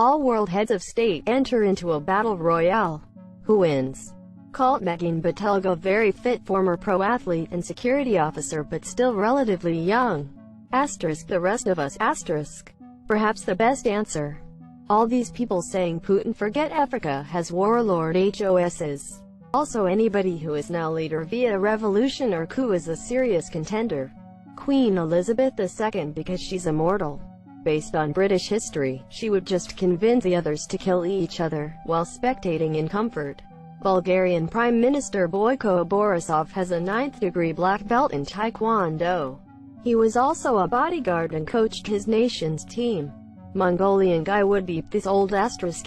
All world heads of state enter into a battle royale. Who wins? Cult Megan Batelga, very fit former pro athlete and security officer but still relatively young. Asterisk the rest of us. Asterisk. Perhaps the best answer. All these people saying Putin forget Africa has warlord HOSs. Also anybody who is now leader via revolution or coup is a serious contender. Queen Elizabeth II because she's immortal. Based on British history, she would just convince the others to kill each other, while spectating in comfort. Bulgarian Prime Minister Boyko Borisov has a 9th-degree black belt in Taekwondo. He was also a bodyguard and coached his nation's team. Mongolian guy would beep this old asterisk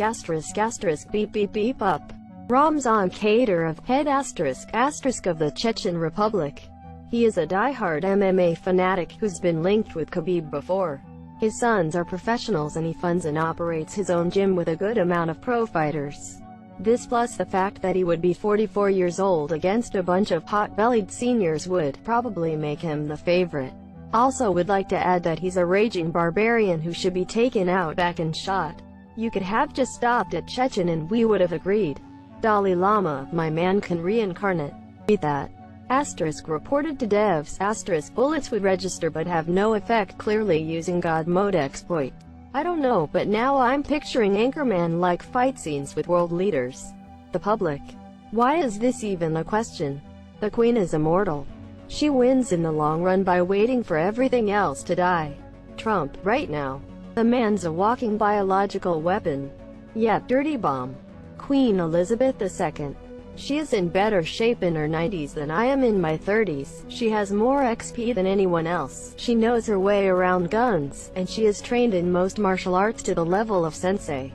beep beep beep up. Ramzan Kadyrov, head asterisk of the Chechen Republic. He is a die-hard MMA fanatic who's been linked with Khabib before. His sons are professionals and he funds and operates his own gym with a good amount of pro fighters. This plus the fact that he would be 44 years old against a bunch of pot-bellied seniors would probably make him the favorite. Also would like to add that he's a raging barbarian who should be taken out back and shot. You could have just stopped at Chechen and we would have agreed. Dalai Lama, my man can reincarnate. Beat that. Asterisk reported to devs. Asterisk bullets would register but have no effect, clearly using God mode exploit. I don't know, but now I'm picturing Anchorman-like fight scenes with world leaders. The public. Why is this even a question? The Queen is immortal. She wins in the long run by waiting for everything else to die. Trump, right now. The man's a walking biological weapon. Yep, dirty bomb. Queen Elizabeth II. She is in better shape in her 90s than I am in my 30s. She has more XP than anyone else. She knows her way around guns, and she is trained in most martial arts to the level of sensei.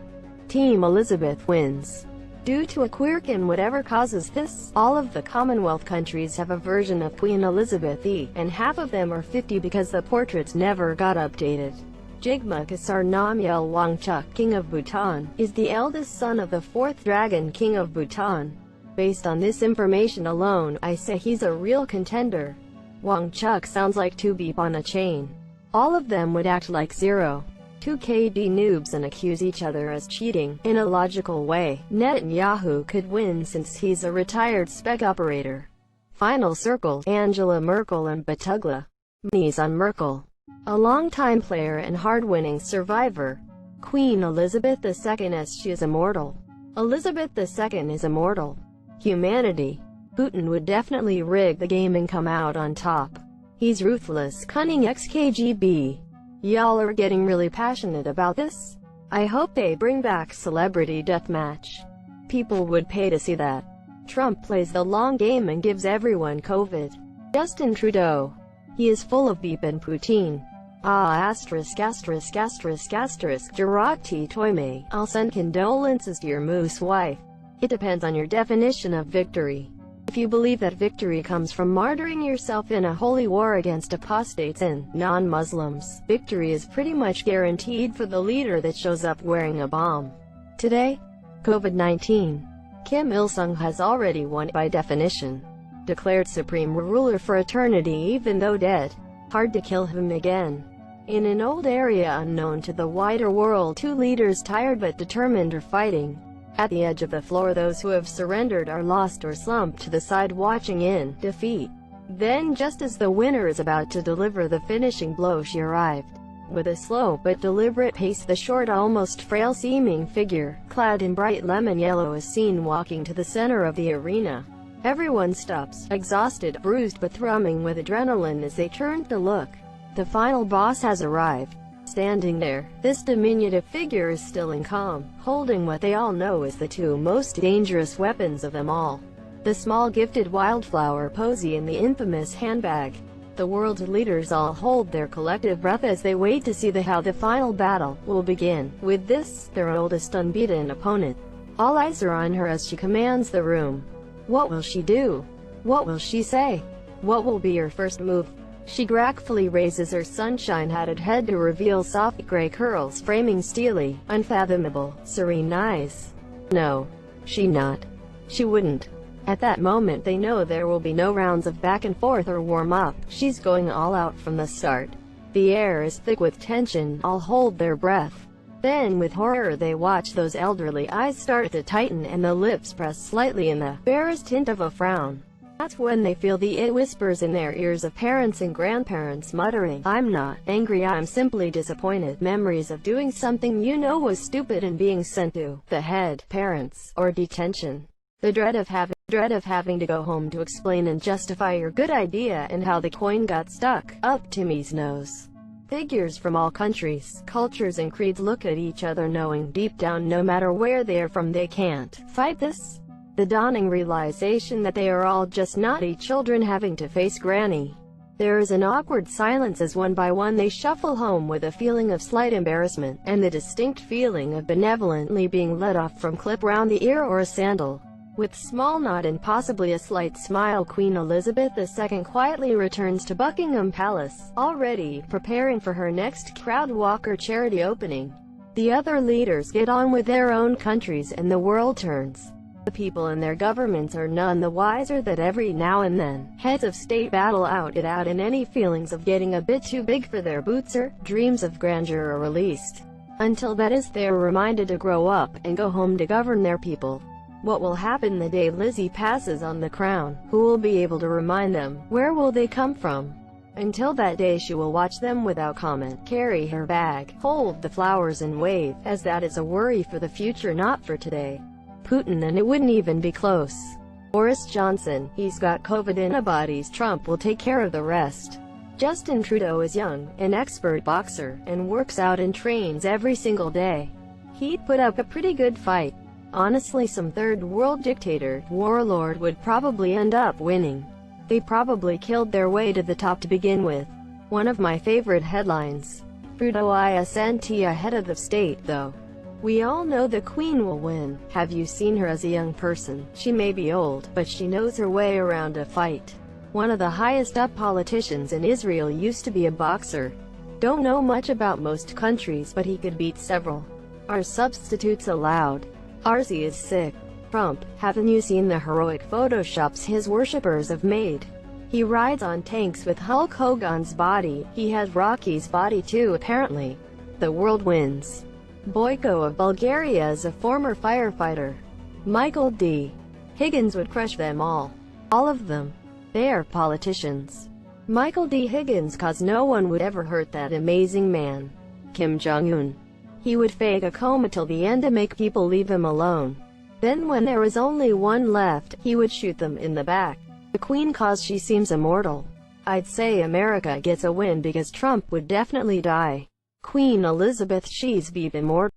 Team Elizabeth wins. Due to a quirk in whatever causes this, all of the Commonwealth countries have a version of Queen Elizabeth E, and half of them are 50 because the portraits never got updated. Jigme Khesar Namgyel Wangchuck, King of Bhutan, is the eldest son of the 4th Dragon King of Bhutan. Based on this information alone, I say he's a real contender. Wangchuck sounds like 2 beep on a chain. All of them would act like 0. 2KD noobs and accuse each other as cheating. In a logical way, Netanyahu could win since he's a retired spec operator. Final circle, Angela Merkel and Batugla. Knees on Merkel. A longtime player and hard-winning survivor. Queen Elizabeth II as she is immortal. Elizabeth II is immortal. Humanity. Putin would definitely rig the game and come out on top. He's ruthless, cunning ex-KGB. Y'all are getting really passionate about this? I hope they bring back Celebrity Deathmatch. People would pay to see that. Trump plays the long game and gives everyone COVID. Justin Trudeau. He is full of beep and poutine. Jarati Toime. I'll send condolences to your moose wife. It depends on your definition of victory. If you believe that victory comes from martyring yourself in a holy war against apostates and non-Muslims, victory is pretty much guaranteed for the leader that shows up wearing a bomb. Today, COVID-19. Kim Il-sung has already won by definition. Declared supreme ruler for eternity even though dead. Hard to kill him again. In an old area unknown to the wider world, 2 leaders tired but determined are fighting. At the edge of the floor, those who have surrendered are lost or slumped to the side watching in defeat. Then just as the winner is about to deliver the finishing blow, she arrived. With a slow but deliberate pace, the short, almost frail-seeming figure, clad in bright lemon yellow, is seen walking to the center of the arena. Everyone stops, exhausted, bruised but thrumming with adrenaline as they turn to look. The final boss has arrived. Standing there, this diminutive figure is still and calm, holding what they all know is the 2 most dangerous weapons of them all. The small gifted wildflower posy and the infamous handbag. The world leaders all hold their collective breath as they wait to see how the final battle will begin, with this, their oldest unbeaten opponent. All eyes are on her as she commands the room. What will she do? What will she say? What will be her first move? She gracefully raises her sunshine-hatted head to reveal soft gray curls framing steely, unfathomable, serene eyes. No. She not. She wouldn't. At that moment they know there will be no rounds of back and forth or warm-up. She's going all out from the start. The air is thick with tension, all hold their breath. Then with horror they watch those elderly eyes start to tighten and the lips press slightly in the barest hint of a frown. That's when they feel the it whispers in their ears of parents and grandparents muttering, "I'm not angry, I'm simply disappointed." Memories of doing something you know was stupid and being sent to the head parents or detention. The dread of having to go home to explain and justify your good idea and how the coin got stuck up Timmy's nose. Figures from all countries, cultures and creeds look at each other knowing deep down no matter where they are from they can't fight this. The dawning realization that they are all just naughty children having to face Granny. There is an awkward silence as one by one they shuffle home with a feeling of slight embarrassment, and the distinct feeling of benevolently being let off from clip round the ear or a sandal. With small nod and possibly a slight smile, Queen Elizabeth II quietly returns to Buckingham Palace, already preparing for her next crowd walker charity opening. The other leaders get on with their own countries and the world turns. The people and their governments are none the wiser that every now and then, heads of state battle it out and any feelings of getting a bit too big for their boots or dreams of grandeur are released. Until that is, they are reminded to grow up and go home to govern their people. What will happen the day Lizzie passes on the crown? Who will be able to remind them? Where will they come from? Until that day she will watch them without comment, carry her bag, hold the flowers and wave, as that is a worry for the future, not for today. Putin, and it wouldn't even be close. Boris Johnson, he's got COVID antibodies. Trump will take care of the rest. Justin Trudeau is young, an expert boxer, and works out and trains every single day. He'd put up a pretty good fight. Honestly, some third world dictator, warlord would probably end up winning. They probably killed their way to the top to begin with. One of my favorite headlines. Trudeau isn't a head of the state, though. We all know the Queen will win. Have you seen her as a young person? She may be old, but she knows her way around a fight. One of the highest up politicians in Israel used to be a boxer. Don't know much about most countries, but he could beat several. Are substitutes allowed? RC is sick. Trump, haven't you seen the heroic photoshops his worshippers have made? He rides on tanks with Hulk Hogan's body. He has Rocky's body too, apparently. The world wins. Boyko of Bulgaria is a former firefighter. Michael D. Higgins would crush them all. All of them. They are politicians. Michael D. Higgins, cause no one would ever hurt that amazing man. Kim Jong-un. He would fake a coma till the end to make people leave him alone. Then when there was only one left, he would shoot them in the back. The Queen, cause she seems immortal. I'd say America gets a win because Trump would definitely die. Queen Elizabeth, she's be immortal.